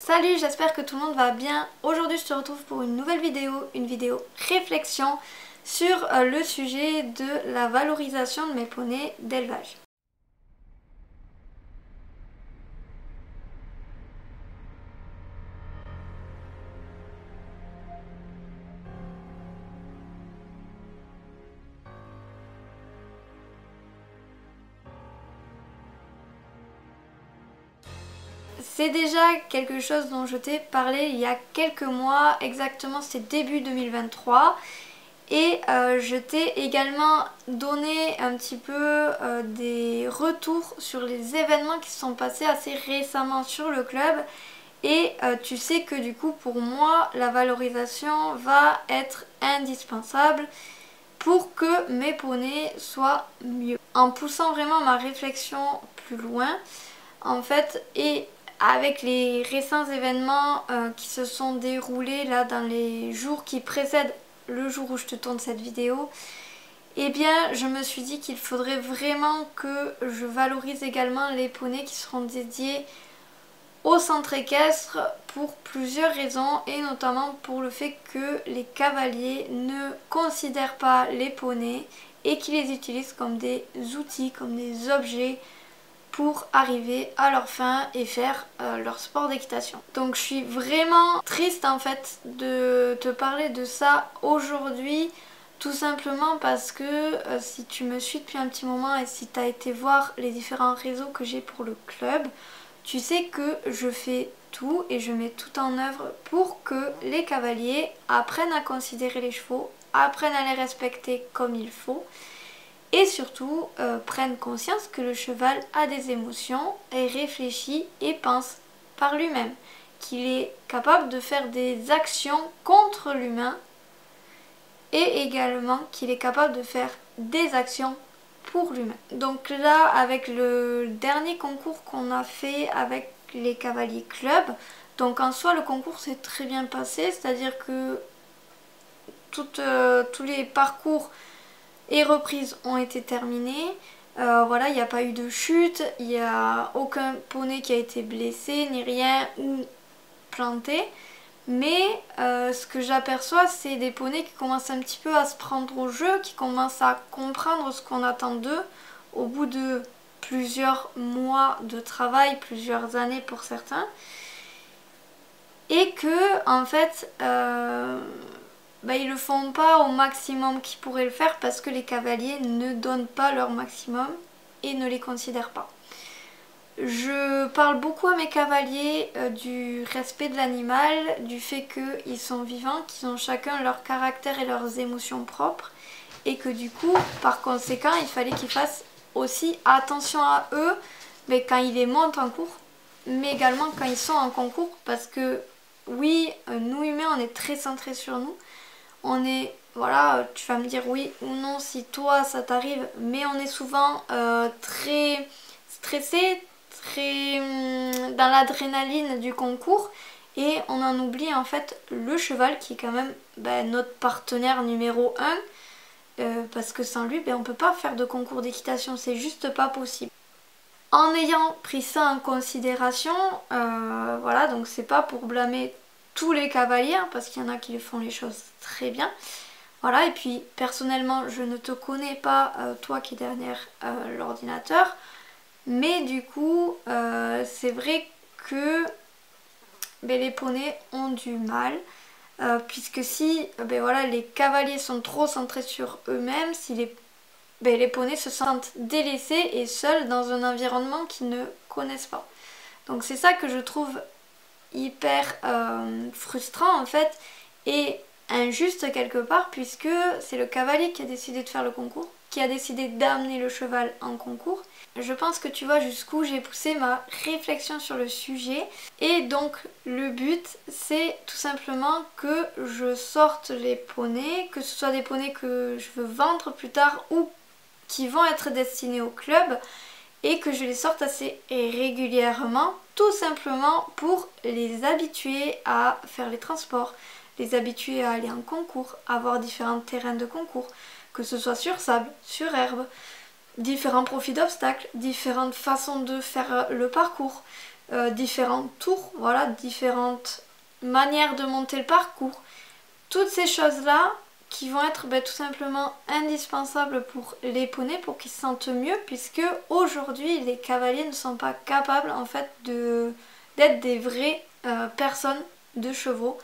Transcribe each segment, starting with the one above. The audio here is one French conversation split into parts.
Salut, j'espère que tout le monde va bien. Aujourd'hui je te retrouve pour une nouvelle vidéo, une vidéo réflexion sur le sujet de la valorisation de mes poneys d'élevage. C'est déjà quelque chose dont je t'ai parlé il y a quelques mois, exactement c'était début 2023. Et je t'ai également donné un petit peu des retours sur les événements qui se sont passés assez récemment sur le club. Et tu sais que du coup pour moi la valorisation va être indispensable pour que mes poneys soient mieux. En poussant vraiment ma réflexion plus loin en fait, et avec les récents événements qui se sont déroulés là dans les jours qui précèdent le jour où je te tourne cette vidéo, eh bien je me suis dit qu'il faudrait vraiment que je valorise également les poneys qui seront dédiés au centre équestre pour plusieurs raisons, et notamment pour le fait que les cavaliers ne considèrent pas les poneys et qu'ils les utilisent comme des outils, comme des objets pour arriver à leur fin et faire leur sport d'équitation. Donc je suis vraiment triste en fait de te parler de ça aujourd'hui, tout simplement parce que si tu me suis depuis un petit moment et si tu as été voir les différents réseaux que j'ai pour le club, tu sais que je fais tout et je mets tout en œuvre pour que les cavaliers apprennent à considérer les chevaux, apprennent à les respecter comme il faut, et surtout prennent conscience que le cheval a des émotions et réfléchit et pense par lui-même, qu'il est capable de faire des actions contre l'humain et également qu'il est capable de faire des actions pour l'humain. Donc là, avec le dernier concours qu'on a fait avec les Cavaliers Club, donc en soi le concours s'est très bien passé, c'est-à-dire que tous les parcours et reprises ont été terminées. Voilà, il n'y a pas eu de chute, il n'y a aucun poney qui a été blessé, ni rien, ou planté. Mais ce que j'aperçois, c'est des poneys qui commencent un petit peu à se prendre au jeu, qui commencent à comprendre ce qu'on attend d'eux au bout de plusieurs mois de travail, plusieurs années pour certains. Et que, en fait, ils le font pas au maximum qu'ils pourraient le faire parce que les cavaliers ne donnent pas leur maximum et ne les considèrent pas. Je parle beaucoup à mes cavaliers du respect de l'animal, du fait qu'ils sont vivants, qu'ils ont chacun leur caractère et leurs émotions propres, et que du coup, par conséquent, il fallait qu'ils fassent aussi attention à eux, mais quand ils les montent en cours, mais également quand ils sont en concours, parce que oui, nous humains, on est très centrés sur nous. On est, voilà, tu vas me dire oui ou non si toi ça t'arrive, mais on est souvent très stressé, très dans l'adrénaline du concours, et on en oublie en fait le cheval qui est quand même notre partenaire numéro 1, parce que sans lui on peut pas faire de concours d'équitation, c'est juste pas possible. En ayant pris ça en considération, voilà, donc c'est pas pour blâmer tous les cavaliers, hein, parce qu'il y en a qui font les choses très bien. Voilà, et puis personnellement, je ne te connais pas, toi qui es derrière l'ordinateur, mais du coup, c'est vrai que les poneys ont du mal, puisque si voilà, les cavaliers sont trop centrés sur eux-mêmes, si les poneys se sentent délaissés et seuls dans un environnement qu'ils ne connaissent pas. Donc c'est ça que je trouve hyper frustrant en fait, et injuste quelque part, puisque c'est le cavalier qui a décidé de faire le concours, qui a décidé d'amener le cheval en concours. Je pense que tu vois jusqu'où j'ai poussé ma réflexion sur le sujet, et donc le but c'est tout simplement que je sorte les poneys, que ce soit des poneys que je veux vendre plus tard ou qui vont être destinés au club, et que je les sorte assez régulièrement, tout simplement pour les habituer à faire les transports, les habituer à aller en concours, avoir différents terrains de concours, que ce soit sur sable, sur herbe, différents profils d'obstacles, différentes façons de faire le parcours, différents tours, voilà, différentes manières de monter le parcours. Toutes ces choses-là qui vont être tout simplement indispensables pour les poneys pour qu'ils se sentent mieux, puisque aujourd'hui les cavaliers ne sont pas capables en fait d'être des vraies personnes de chevaux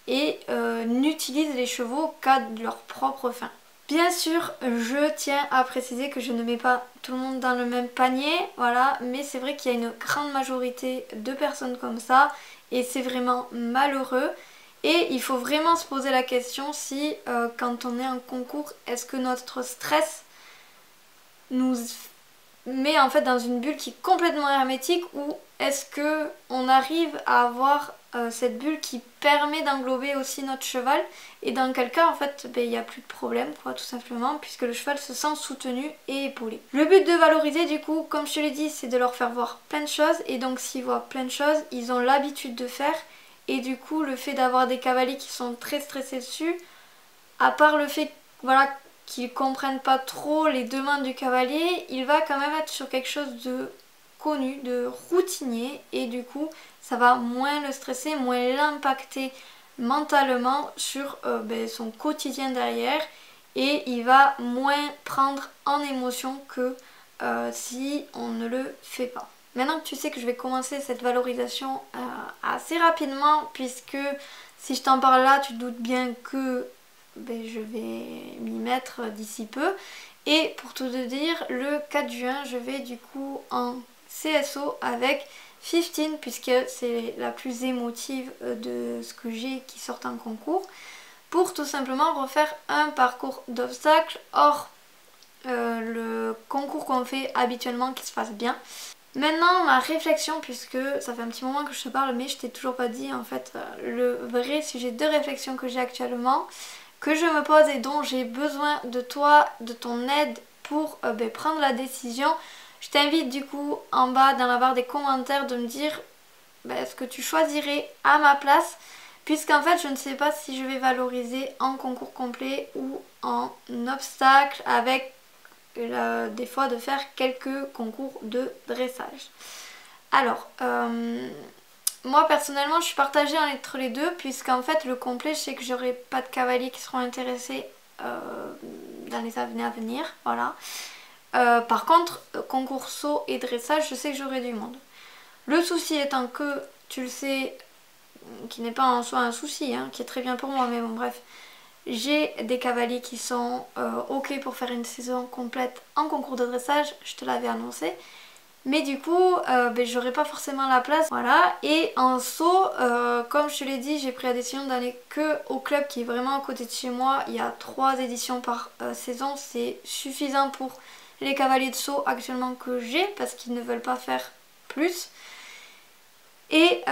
et n'utilisent les chevaux qu'à leur propre fin. Bien sûr, je tiens à préciser que je ne mets pas tout le monde dans le même panier, voilà, mais c'est vrai qu'il y a une grande majorité de personnes comme ça et c'est vraiment malheureux. Et il faut vraiment se poser la question si quand on est en concours, est-ce que notre stress nous met en fait dans une bulle qui est complètement hermétique ou est-ce que on arrive à avoir cette bulle qui permet d'englober aussi notre cheval et dans quel cas en fait il n'y a plus de problème quoi tout simplement puisque le cheval se sent soutenu et épaulé. Le but de valoriser du coup comme je te l'ai dit c'est de leur faire voir plein de choses et donc s'ils voient plein de choses ils ont l'habitude de faire et du coup le fait d'avoir des cavaliers qui sont très stressés dessus à part le fait voilà qu'ils comprennent pas trop les demandes du cavalier, il va quand même être sur quelque chose de connu, de routinier et du coup ça va moins le stresser, moins l'impacter mentalement sur son quotidien derrière et il va moins prendre en émotion que si on ne le fait pas. Maintenant que tu sais que je vais commencer cette valorisation assez rapidement puisque si je t'en parle là tu te doutes bien que je vais m'y mettre d'ici peu. Et pour tout te dire, le 4 juin, je vais du coup en CSO avec 15 puisque c'est la plus émotive de ce que j'ai qui sort en concours pour tout simplement refaire un parcours d'obstacles hors le concours qu'on fait habituellement qui se passe bien. Maintenant ma réflexion, puisque ça fait un petit moment que je te parle mais je t'ai toujours pas dit en fait le vrai sujet de réflexion que j'ai actuellement, que je me pose et dont j'ai besoin de toi, de ton aide pour prendre la décision. Je t'invite du coup en bas dans la barre des commentaires de me dire ce que tu choisirais à ma place puisqu'en fait je ne sais pas si je vais valoriser en concours complet ou en obstacle avec des fois de faire quelques concours de dressage. Alors, moi personnellement je suis partagée entre les deux puisqu'en fait le complet je sais que j'aurai pas de cavaliers qui seront intéressés dans les années à venir, voilà. Par contre concours saut et dressage je sais que j'aurai du monde. Le souci étant que tu le sais, qui n'est pas en soi un souci, qui est très bien pour moi mais bon bref, j'ai des cavaliers qui sont ok pour faire une saison complète en concours de dressage, je te l'avais annoncé. Mais du coup, j'aurais pas forcément la place, voilà. Et en saut, comme je te l'ai dit, j'ai pris la décision d'aller que au club qui est vraiment à côté de chez moi. Il y a 3 éditions par saison, c'est suffisant pour les cavaliers de saut actuellement que j'ai parce qu'ils ne veulent pas faire plus. Et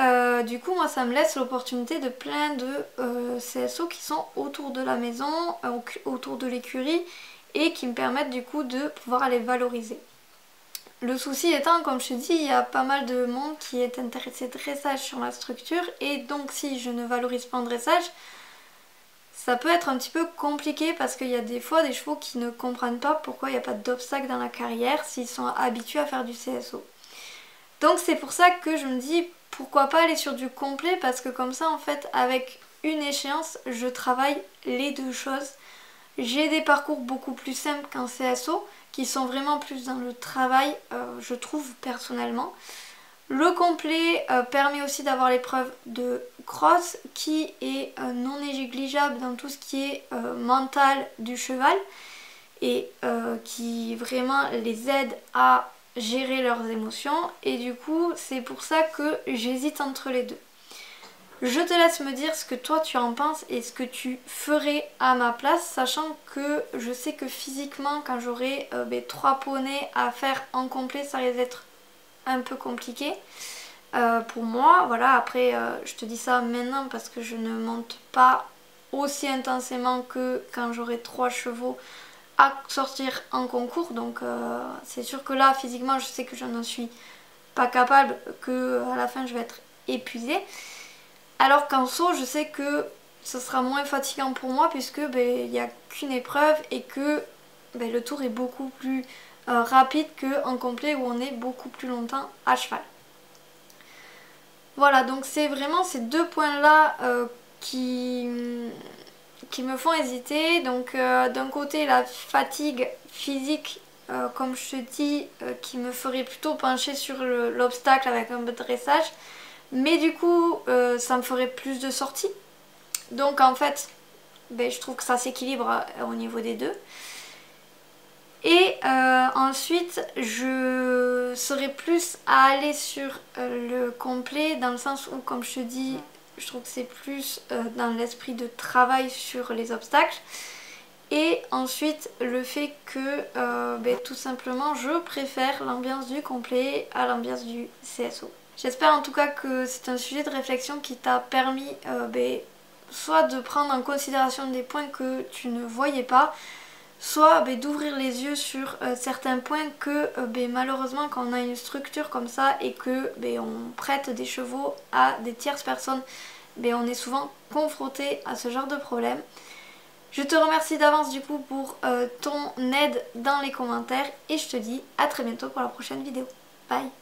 du coup, moi, ça me laisse l'opportunité de plein de CSO qui sont autour de la maison, autour de l'écurie et qui me permettent du coup de pouvoir les valoriser. Le souci étant, comme je te dis, il y a pas mal de monde qui est intéressé dressage sur la structure et donc si je ne valorise pas en dressage, ça peut être un petit peu compliqué parce qu'il y a des fois des chevaux qui ne comprennent pas pourquoi il n'y a pas d'obstacle dans la carrière s'ils sont habitués à faire du CSO. Donc c'est pour ça que je me dis pourquoi pas aller sur du complet parce que comme ça en fait avec une échéance je travaille les deux choses. J'ai des parcours beaucoup plus simples qu'un CSO qui sont vraiment plus dans le travail, je trouve personnellement. Le complet permet aussi d'avoir l'épreuve de cross qui est non négligeable dans tout ce qui est mental du cheval et qui vraiment les aide à gérer leurs émotions et du coup c'est pour ça que j'hésite entre les deux. Je te laisse me dire ce que toi tu en penses et ce que tu ferais à ma place, sachant que je sais que physiquement quand j'aurai 3 poneys à faire en complet ça risque d'être un peu compliqué pour moi. Voilà, après je te dis ça maintenant parce que je ne monte pas aussi intensément que quand j'aurai 3 chevaux à sortir en concours, donc c'est sûr que là physiquement je sais que je n'en suis pas capable, que à la fin je vais être épuisée. Alors qu'en saut, je sais que ce sera moins fatigant pour moi puisque il n'y a qu'une épreuve et que le tour est beaucoup plus rapide qu'en complet où on est beaucoup plus longtemps à cheval. Voilà, donc c'est vraiment ces deux points-là qui me font hésiter. Donc d'un côté la fatigue physique, comme je te dis, qui me ferait plutôt pencher sur l'obstacle avec un peu de dressage. Mais du coup ça me ferait plus de sorties. Donc en fait je trouve que ça s'équilibre au niveau des deux. Et ensuite je serais plus à aller sur le complet, dans le sens où, comme je te dis, je trouve que c'est plus dans l'esprit de travail sur les obstacles. Et ensuite le fait que tout simplement je préfère l'ambiance du complet à l'ambiance du CSO. J'espère en tout cas que c'est un sujet de réflexion qui t'a permis soit de prendre en considération des points que tu ne voyais pas, soit d'ouvrir les yeux sur certains points que malheureusement, quand on a une structure comme ça et que on prête des chevaux à des tierces personnes, on est souvent confronté à ce genre de problème. Je te remercie d'avance du coup pour ton aide dans les commentaires et je te dis à très bientôt pour la prochaine vidéo. Bye!